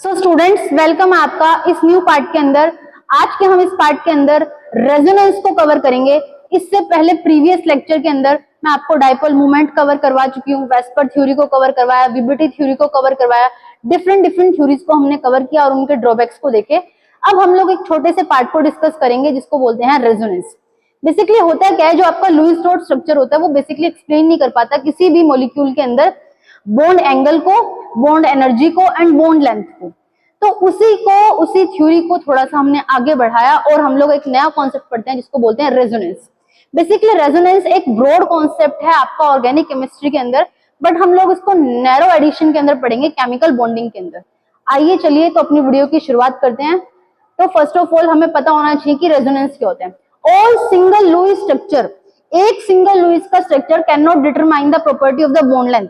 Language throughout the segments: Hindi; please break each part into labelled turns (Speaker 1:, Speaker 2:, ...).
Speaker 1: सो स्टूडेंट्स, वेलकम आपका इस न्यू पार्ट के अंदर। आज के हम इस पार्ट के अंदर रेजोनेंस को कवर करेंगे। इससे पहले प्रीवियस लेक्चर के अंदर मैं आपको डाइपोल मूवमेंट कवर करवा चुकी हूँ, वेस्पर थ्योरी को कवर करवाया, वीबीटी थ्योरी को कवर करवाया, डिफरेंट थ्योरीज को हमने कवर किया और उनके ड्रॉबैक्स को देखे। अब हम लोग एक छोटे से पार्ट को डिस्कस करेंगे जिसको बोलते हैं रेजोनेंस। बेसिकली होता है क्या है, जो आपका लुईस डॉट स्ट्रक्चर होता है वो बेसिकली एक्सप्लेन नहीं कर पाता किसी भी मॉलिक्यूल के अंदर बॉन्ड एंगल को, बॉन्ड एनर्जी को एंड बॉन्ड लेंथ को। तो उसी थ्योरी को थोड़ा सा हमने आगे बढ़ाया और हम लोग एक नया कॉन्सेप्ट पढ़ते हैं जिसको बोलते हैं रेजोनेंस। बेसिकली रेजोनेंस एक ब्रॉड कॉन्सेप्ट है आपका ऑर्गेनिक केमिस्ट्री के अंदर, बट हम लोग इसको नैरो एडिशन के अंदर पढ़ेंगे, केमिकल बॉन्डिंग के अंदर। आइए चलिए तो अपनी वीडियो की शुरुआत करते हैं। तो फर्स्ट ऑफ ऑल हमें पता होना चाहिए कि रेजोनेंस क्या होता है। ऑल सिंगल लुईस स्ट्रक्चर, एक सिंगल लुईस का structure can not determine the property of the bond length.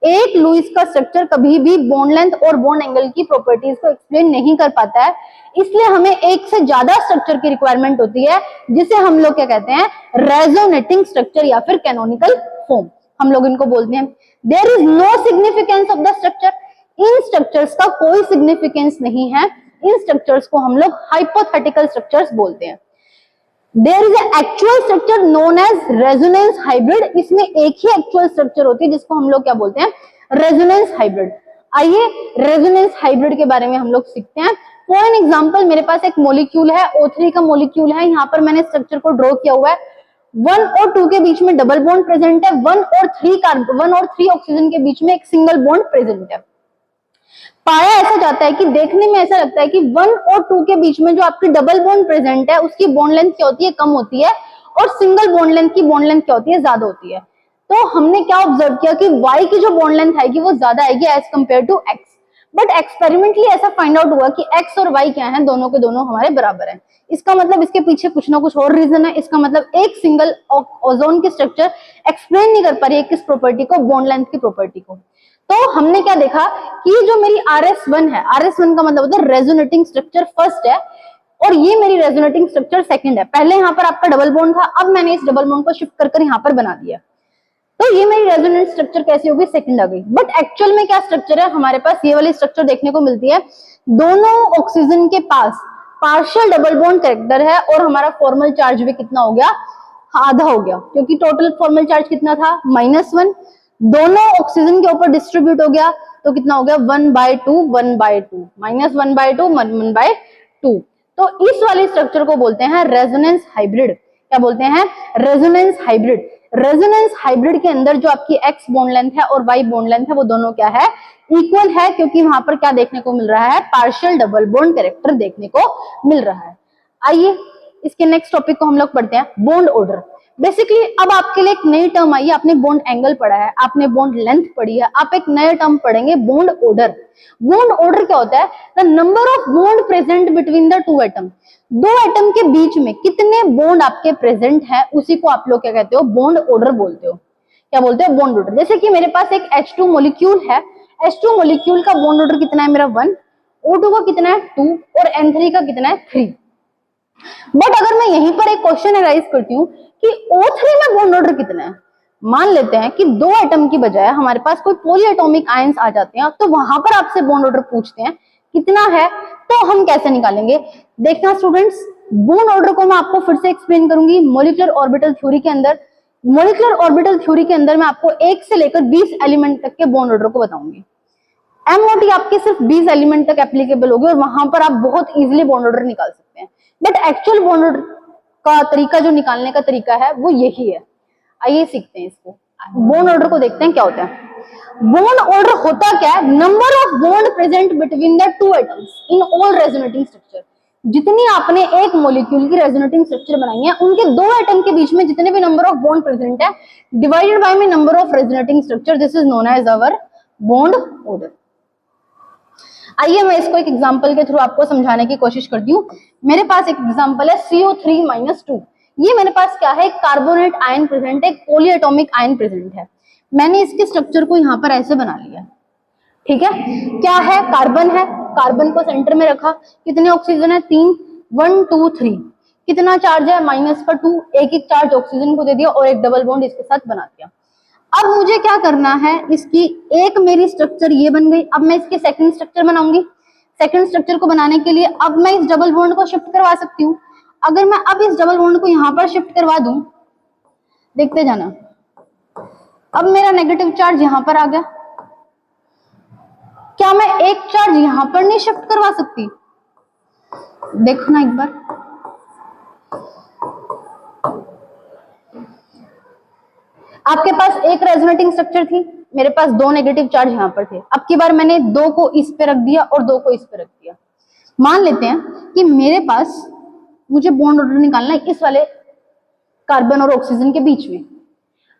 Speaker 1: एक लुईस का स्ट्रक्चर कभी भी बॉन्ड लेंथ और बॉन्ड एंगल की प्रॉपर्टीज को एक्सप्लेन नहीं कर पाता है, इसलिए हमें एक से ज्यादा स्ट्रक्चर की रिक्वायरमेंट होती है जिसे हम लोग क्या कहते हैं, रेजोनेटिंग स्ट्रक्चर या फिर कैनोनिकल फॉर्म हम लोग इनको बोलते हैं। There is no significance of the structure, इन स्ट्रक्चर्स का कोई सिग्निफिकेंस नहीं है, इन स्ट्रक्चर्स को हम लोग हाइपोथेटिकल स्ट्रक्चर्स बोलते हैं। There is actual structure known as resonance hybrid, इसमें एक ही एक्चुअल स्ट्रक्चर होती है जिसको हम लोग क्या बोलते हैं, रेजोनेंस हाइब्रिड। आइए रेजोनेंस हाइब्रिड के बारे में हम लोग सीखते हैं। फॉर एन एग्जांपल, मेरे पास एक मॉलिक्यूल है, O3 का मॉलिक्यूल है, यहाँ पर मैंने स्ट्रक्चर को ड्रॉ किया हुआ है। 1 और 2 के बीच में डबल बॉन्ड प्रेजेंट है, 1 और 3 ऑक्सीजन के बीच में एक सिंगल बॉन्ड प्रेजेंट है। पाया ऐसा जाता है कि देखने में ऐसा लगता है कि 1 और 2 के बीच में जो आपकी डबल बॉन्ड प्रेजेंट है उसकी बॉन्ड लेंथ क्या होती है, कम होती है, और सिंगल बॉन्ड लेंथ की बॉन्ड लेंथ क्या होती है, ज्यादा होती है। तो हमने क्या ऑब्जर्व किया कि Y की जो बॉन्ड लेंथ आएगी वो ज्यादा आएगी as compare to X। But experimentally ऐसा फाइंड आउट हुआ कि X और Y क्या है, दोनों के दोनों हमारे बराबर हैं। इसका मतलब इसके पीछे कुछ ना कुछ और रीजन है। इसका मतलब एक सिंगल ओजोन की स्ट्रक्चर एक्सप्लेन नहीं कर पा रही है किस प्रॉपर्टी को, बॉन्ड लेंथ की प्रॉपर्टी को। तो हमने क्या देखा कि जो मेरी RS1 है, RS1 का मतलब होता है रेजोनेटिंग स्ट्रक्चर फर्स्ट है और ये मेरी रेजोनेटिंग स्ट्रक्चर सेकंड है। पहले यहाँ पर आपका डबल बॉन्ड था, अब मैंने इस डबल बॉन्ड को शिफ्ट कर यहाँ पर बना दिया, तो ये मेरी रेजोनेंट स्ट्रक्चर कैसी होगी, सेकंड आ गई। बट एक्चुअल में क्या स्ट्रक्चर है, हमारे पास ये वाली स्ट्रक्चर देखने को मिलती है। दोनों ऑक्सीजन के पास पार्शियल डबल बॉन्ड कैरेक्टर है और हमारा फॉर्मल चार्ज भी कितना हो गया, आधा हो गया, क्योंकि टोटल फॉर्मल चार्ज कितना था, -1। दोनों ऑक्सीजन के ऊपर डिस्ट्रीब्यूट हो गया तो कितना हो गया, 1/2, 1/2, -1/2, 1/2। तो इस वाली स्ट्रक्चर को बोलते हैं रेजोनेंस हाइब्रिड। क्या बोलते हैं, रेजोनेंस हाइब्रिड। रेजोनेंस हाइब्रिड के अंदर जो आपकी X बॉन्ड लेंथ है और Y बॉन्ड लेंथ है वो दोनों क्या है, इक्वल है, क्योंकि वहां पर क्या देखने को मिल रहा है, पार्शियल डबल बॉन्ड कैरेक्टर देखने को मिल रहा है। आइए इसके नेक्स्ट टॉपिक को हम लोग पढ़ते हैं, बॉन्ड ऑर्डर। बेसिकली अब आपके लिए एक नई टर्म आई है, आपने बॉन्ड एंगल पढ़ा है, आपने बॉन्ड लेंथ पढ़ी है, आप एक नया टर्म पढ़ेंगे, बॉन्ड ऑर्डर। बॉन्ड ऑर्डर क्या होता है, the number of bond present between the two atom. दो एटम के बीच में कितने बॉन्ड आपके प्रेजेंट है उसी को आप लोग क्या कहते हो, बॉन्ड ऑर्डर बोलते हो। क्या बोलते हो, बॉन्ड ऑर्डर। जैसे कि मेरे पास एक H2 मॉलिक्यूल है, H2 मॉलिक्यूल का बॉन्ड ऑर्डर कितना है, मेरा 1, O2 का कितना है 2 और N3 का कितना है 3। बट अगर मैं यहीं पर एक क्वेश्चन राइज करती हूँ कि O3 में बॉन्ड ऑर्डर कितना है, मान लेते हैं कि 2 एटम की बजाय हमारे पास कोई पॉलीएटॉमिक आयंस आ जाते हैं, तो वहां पर आपसे बॉन्ड ऑर्डर पूछते हैं कितना है, तो हम कैसे निकालेंगे, देखना स्टूडेंट्स। बॉन्ड ऑर्डर को मैं आपको फिर से एक्सप्लेन करूंगी मॉलिक्यूलर ऑर्बिटल थ्योरी के अंदर। मॉलिक्यूलर ऑर्बिटल थ्योरी के अंदर मैं आपको 1 से लेकर 20 एलिमेंट तक के बॉन्ड ऑर्डर को बताऊंगी। MOT आपके सिर्फ 20 एलिमेंट तक एप्लीकेबल होगी और वहां पर आप बहुत इजीली बॉन्ड ऑर्डर निकाल सकते हैं। बट एक्चुअल बॉन्ड ऑर्डर का तरीका, जो निकालने का तरीका है वो यही है। आइए सीखते हैं इसको, बॉन्ड ऑर्डर को देखते हैं क्या होता है। बॉन्ड ऑर्डर होता क्या है, number of bond present between the two atoms in all resonating structure. जितनी आपने एक मॉलिक्यूल की रेजोनेटिंग स्ट्रक्चर बनाई है, उनके 2 एटम के बीच में जितने भी नंबर ऑफ बॉन्ड प्रेजेंट है डिवाइडेड बाय में number of resonating structure, this is known as our bond order. आइए मैं इसको एक एग्जांपल के थ्रू आपको समझाने की कोशिश करती हूँ। मेरे पास एक एग्जांपल है CO3-2। ये मेरे पास क्या है, एक कार्बोनेट आयन प्रेजेंट है, एक पॉलीएटॉमिक आयन प्रेजेंट है। मैंने इसके स्ट्रक्चर को यहाँ पर ऐसे बना लिया, ठीक है। क्या है, कार्बन है, कार्बन को सेंटर में रखा, कितने ऑक्सीजन है, 3, 1 2 3। कितना चार्ज है, -2, एक चार्ज ऑक्सीजन को दे दिया और एक डबल बॉन्ड इसके साथ बना दिया। अब मुझे क्या करना है, इसकी एक मेरी स्ट्रक्चर ये बन गई, अब मैं इसकी सेकंड स्ट्रक्चर बनाऊंगी। सेकंड स्ट्रक्चर को बनाने के लिए अब मैं इस डबल बॉन्ड को शिफ्ट करवा सकती हूँ। अगर मैं अब इस डबल बॉन्ड को यहाँ पर शिफ्ट करवा दूं, देखते जाना, अब मेरा नेगेटिव चार्ज यहाँ पर आ गया। क्या मैं एक चार्ज यहाँ पर नहीं शिफ्ट करवा सकती? देखो ना एक बार, आपके पास एक रेजोनेटिंग स्ट्रक्चर थी, मेरे पास दो नेगेटिव चार्ज यहाँ पर थे। अब की बार मैंने दो को इस पे रख दिया और दो को इस पे रख दिया। मान लेते हैं कि मेरे पास मुझे बॉन्ड ऑर्डर निकालना है इस वाले कार्बन और ऑक्सीजन के बीच में।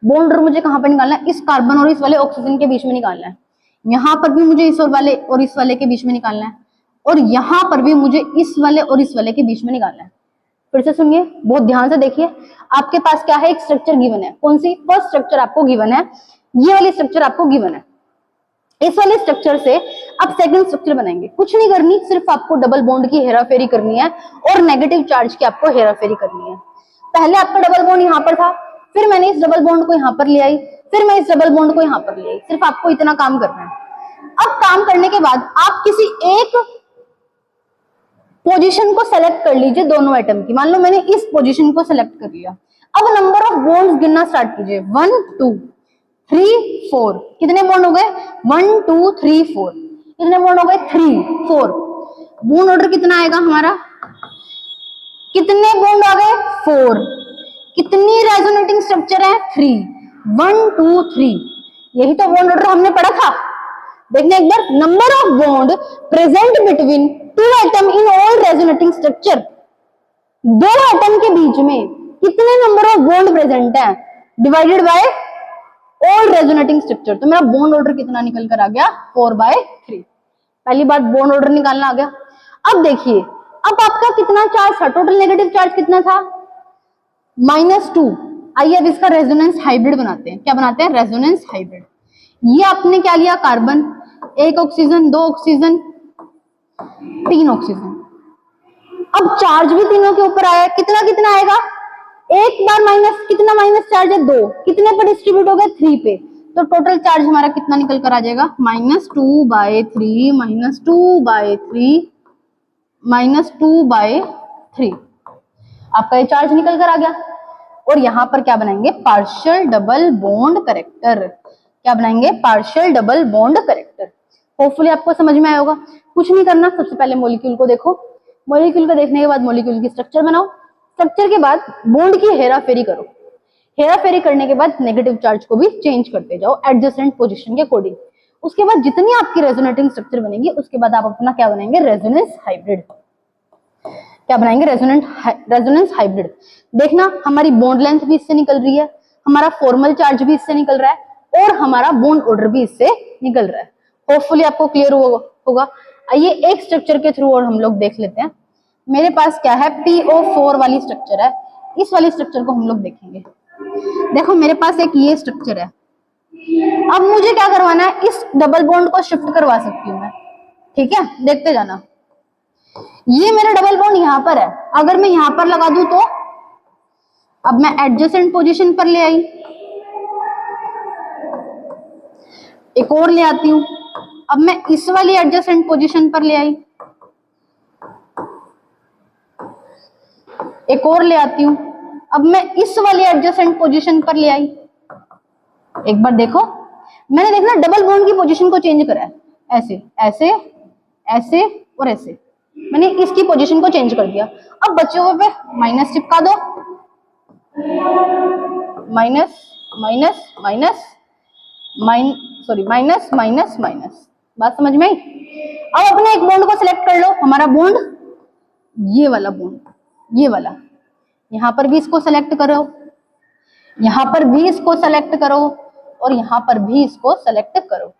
Speaker 1: बॉन्ड ऑर्डर मुझे कहां पर निकालना है? इस कार्बन और इस वाले ऑक्सीजन के बीच में निकालना है। यहां पर भी मुझे इस वाले और इस वाले के बीच में निकालना है, और यहां पर भी मुझे इस वाले और इस वाले के बीच में निकालना है। फिर से सुनिए, बहुत ध्यान से देखिए। आपके पास क्या है? एक स्ट्रक्चर गिवन है। कौन सी? फर्स्ट स्ट्रक्चर आपको गिवन है, ये वाली स्ट्रक्चर आपको गिवन है। इस वाले स्ट्रक्चर से अब सेकंड स्ट्रक्चर बनाएंगे। कुछ नहीं करनी, सिर्फ आपको डबल बॉन्ड की हेराफेरी करनी है और नेगेटिव चार्ज की आपको हेराफेरी करनी है। पहले आपका डबल बॉन्ड यहाँ पर था, फिर मैंने इस डबल बॉन्ड को यहाँ पर ले आई, फिर मैं इस डबल बॉन्ड को यहाँ पर ले आई। सिर्फ आपको इतना काम करना है। अब काम करने के बाद आप किसी एक पोजीशन को सेलेक्ट कर लीजिए दोनों एटम की। मान लो मैंने इस पोजीशन को सेलेक्ट कर लिया। अब नंबर ऑफ बॉन्ड्स गिनना स्टार्ट कीजिए। 1 2 3 4। कितने बॉन्ड हो गए? 1 2 3 4। कितने बॉन्ड हो गए? 3 4। बॉन्ड ऑर्डर कितना आएगा हमारा? कितने बॉन्ड आ गए? 4। कितनी रेजोनेटिंग स्ट्रक्चर है? 3। 1 2 3। यही तो बॉन्ड ऑर्डर हमने पढ़ा था। देखना एक बार, number of bond present between two atom in all resonating structure. दो एटम के बीच में कितने नंबर ऑफ बॉन्ड प्रेजेंट है divided by all resonating structure. तो मेरा बॉन्ड ऑर्डर कितना निकल कर आ गया? 4/3। पहली बात बॉन्ड ऑर्डर निकालना आ गया। अब देखिए, अब आपका कितना चार्ज था? टोटल नेगेटिव चार्ज कितना था? -2। आइए अब इसका रेजोनेंस हाइब्रिड बनाते हैं। क्या बनाते हैं? Resonance hybrid. ये आपने क्या लिया? कार्बन, एक ऑक्सीजन, दो ऑक्सीजन, तीन ऑक्सीजन। अब चार्ज भी तीनों के ऊपर आया। कितना कितना आएगा? एक बार माइनस, कितना माइनस चार्ज है? 2। कितने पर डिस्ट्रीब्यूट हो गया? 3 पे। तो टोटल चार्ज हमारा कितना निकल कर आ जाएगा? -2/3 -2/3 आपका ये चार्ज निकल कर आ गया। और यहां पर क्या बनाएंगे? Partial double bond character. क्या बनाएंगे? Partial double bond character. Hopefully आपको समझ में आया होगा। कुछ नहीं करना, सबसे पहले मॉलिक्यूल को देखो। मॉलिक्यूल को देखने के बाद मॉलिक्यूल की स्ट्रक्चर बनाओ। स्ट्रक्चर के बाद बॉन्ड की हेराफेरी करो। हेराफेरी करने के बाद नेगेटिव चार्ज को भी चेंज करते जाओ एडजेसेंट पोजीशन के अकॉर्डिंग। उसके बाद जितनी आपकी रेजोनेटिंग स्ट्रक्चर बनेगी, उसके बाद आप अपना क्या बनाएंगे? Resonance hybrid. क्या बनाएंगे? Resonance hybrid. देखना, हमारी बॉन्ड लेंथ भी इससे निकल रही है, हमारा फॉर्मल चार्ज भी इससे निकल रहा है और हमारा बॉन्ड ऑर्डर भी इससे निकल रहा है। होपफुली आपको क्लियर होगा। आइए एक स्ट्रक्चर के थ्रू और हम लोग देख लेते हैं। मेरे पास क्या है? PO4 वाली स्ट्रक्चर है। इस वाली स्ट्रक्चर को हम लोग देखेंगे। देखो मेरे पास एक ये स्ट्रक्चर है। अब मुझे क्या करवाना है? इस डबल बॉन्ड को शिफ्ट करवा सकती हूँ मैं। ठीक है, देखते जाना। ये मेरा डबल बॉन्ड यहाँ पर है। अगर मैं यहाँ पर लगा दूं तो अब मैं एडजेसेंट पोजीशन पर ले आई, एक और ले आती हूं। अब मैं इस वाली एडजेसेंट पोजीशन पर ले आई, एक और ले आती हूं। अब मैं इस वाली एडजेसेंट पोजीशन पर ले आई। एक बार देखो, मैंने देखना डबल बॉन्ड की पोजीशन को चेंज करा है। ऐसे ऐसे ऐसे और ऐसे मैंने इसकी पोजीशन को चेंज कर दिया। अब बचे हुए पे माइनस चिपका दो, minus minus minus minus minus minus. बात समझ में आई? अब अपने एक बॉन्ड को सिलेक्ट कर लो। हमारा बॉन्ड ये वाला बॉन्ड, ये वाला। यहां पर भी इसको सेलेक्ट करो, यहां पर भी इसको सेलेक्ट करो और यहां पर भी इसको सेलेक्ट करो।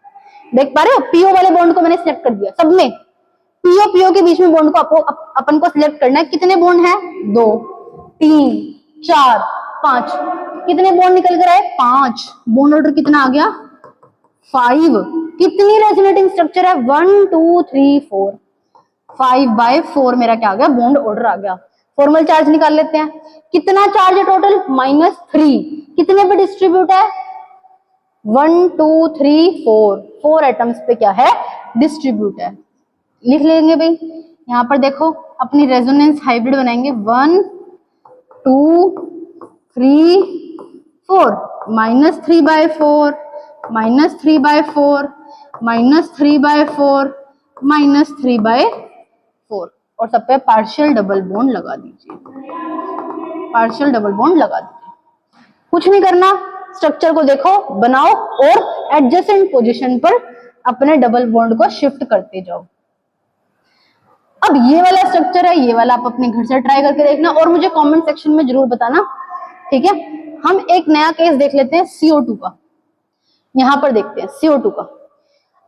Speaker 1: देख पा रहे हो? पीओ वाले बॉन्ड को मैंने सिलेक्ट कर दिया। सब में पीओ पीओ के बीच में बॉन्ड को अपन को सिलेक्ट करना है। कितने बॉन्ड है? 2 3 4 5। कितने बॉन्ड निकल कर आए? 5। बॉन्ड ऑर्डर कितना आ गया? 5। कितनी रेजोनेटिंग स्ट्रक्चर है? 1 2 3 4। 5/4 मेरा क्या आ गया? बॉन्ड ऑर्डर आ गया। फॉर्मल चार्ज निकाल लेते हैं। कितना चार्ज है टोटल? -3। कितने पे डिस्ट्रीब्यूट है? 1 2 3 4। 4 एटम्स पे क्या है? डिस्ट्रीब्यूट है। लिख लेंगे भाई। यहाँ पर देखो अपनी रेजोनेंस हाइब्रिड बनाएंगे 1 2 3 4 -3/4 -3/4 -3/4 -3/4 और सब पे पार्शियल डबल बॉन्ड लगा दीजिए, पार्शियल डबल बॉन्ड लगा दीजिए। कुछ नहीं करना, स्ट्रक्चर को देखो, बनाओ और एडजेसेंट पोजीशन पर अपने डबल बॉन्ड को शिफ्ट करते जाओ। अब ये वाला स्ट्रक्चर है, ये वाला आप अपने घर से ट्राई करके देखना और मुझे कमेंट सेक्शन में जरूर बताना, ठीक है। हम एक नया केस देख लेते हैं CO2 का। यहां पर देखते हैं CO2 का।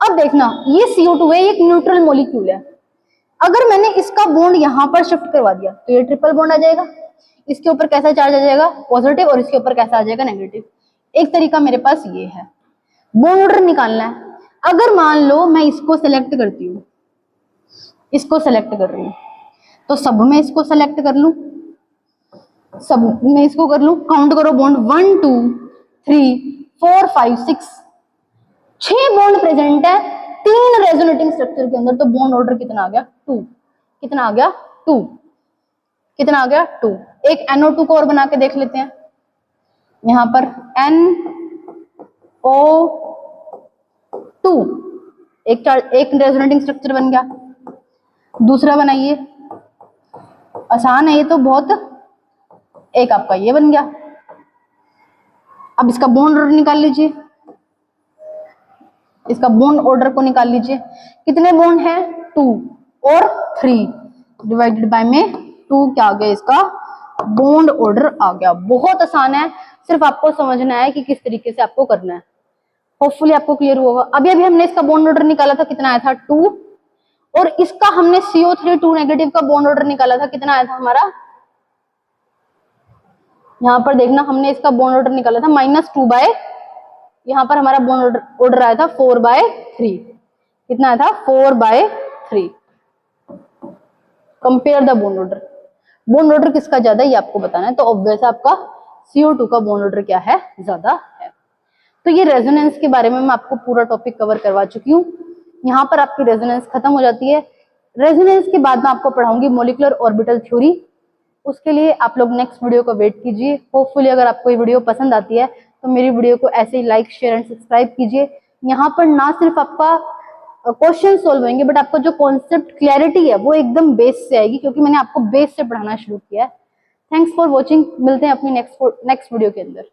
Speaker 1: अब देखना ये CO2 है, एक न्यूट्रल मॉलिक्यूल है। अगर मैंने इसका बॉन्ड यहां पर शिफ्ट करवा दिया तो ये ट्रिपल बॉन्ड आ जाएगा। इसके ऊपर कैसा चार्ज आ जाएगा, पॉजिटिव, और इसके ऊपर कैसा आ जाएगा, नेगेटिव। एक तरीका मेरे पास ये है, बॉन्ड ऑर्डर निकालना है। अगर मान लो मैं इसको सेलेक्ट करती हूँ, इसको सेलेक्ट कर रही हूँ, तो सब में इसको सेलेक्ट कर लूं, सब में इसको कर लूं। काउंट करो बॉन्ड, 1 2 3 4 5 6, 6 बॉन्ड प्रेजेंट है 3 रेजोनेटिंग स्ट्रक्चर के अंदर। तो बॉन्ड ऑर्डर कितना आ गया, 2। कितना आ गया, 2। कितना आ गया, 2। एक NO2 को और बना के देख लेते हैं। यहां पर NO2 एक रेजोनेटिंग स्ट्रक्चर बन गया। दूसरा बनाइए, आसान है ये तो बहुत। एक आपका ये बन गया। अब इसका बॉन्ड ऑर्डर निकाल लीजिए, इसका बॉन्ड ऑर्डर को निकाल लीजिए। कितने बॉन्ड है, 2 और 3 डिवाइडेड बाय में 2 क्या आ गया, इसका बॉन्ड ऑर्डर आ गया। बहुत आसान है, सिर्फ आपको समझना है कि किस तरीके से आपको करना है। होपफुली आपको क्लियर होगा। अभी अभी हमने इसका बॉन्ड ऑर्डर निकाला था, कितना आया था, 2, और इसका हमने CO3 2 नेगेटिव का बॉन्ड ऑर्डर निकाला था, कितना आया था हमारा, यहां पर देखना हमने इसका बॉन्ड ऑर्डर निकाला था -2/, यहां पर हमारा बॉन्ड ऑर्डर आया था 4/3। कितना आया था, 4/3। Compare the bond order. Bond order किसका ज्यादा है ये आपको बताना है, तो ऑब्वियस आपका CO2 का बॉन्ड ऑर्डर क्या है, ज्यादा है। तो ये रेजोनेंस के बारे में मैं आपको पूरा टॉपिक कवर करवा चुकी हूँ। यहाँ पर आपकी रेजोनेंस खत्म हो जाती है। रेजोनेंस के बाद में आपको पढ़ाऊंगी मॉलिक्यूलर ऑर्बिटल थ्योरी। उसके लिए आप लोग नेक्स्ट वीडियो को वेट कीजिए। होपफुली अगर आपको ये वीडियो पसंद आती है तो मेरी वीडियो को ऐसे ही लाइक, शेयर एंड सब्सक्राइब कीजिए। यहाँ पर ना सिर्फ आपका क्वेश्चन सोल्व होंगे, बट आपको जो कॉन्सेप्ट क्लैरिटी है वो एकदम बेस से आएगी, क्योंकि मैंने आपको बेस से पढ़ाना शुरू किया है। Thanks for watching. मिलते हैं अपनी नेक्स्ट वीडियो के अंदर।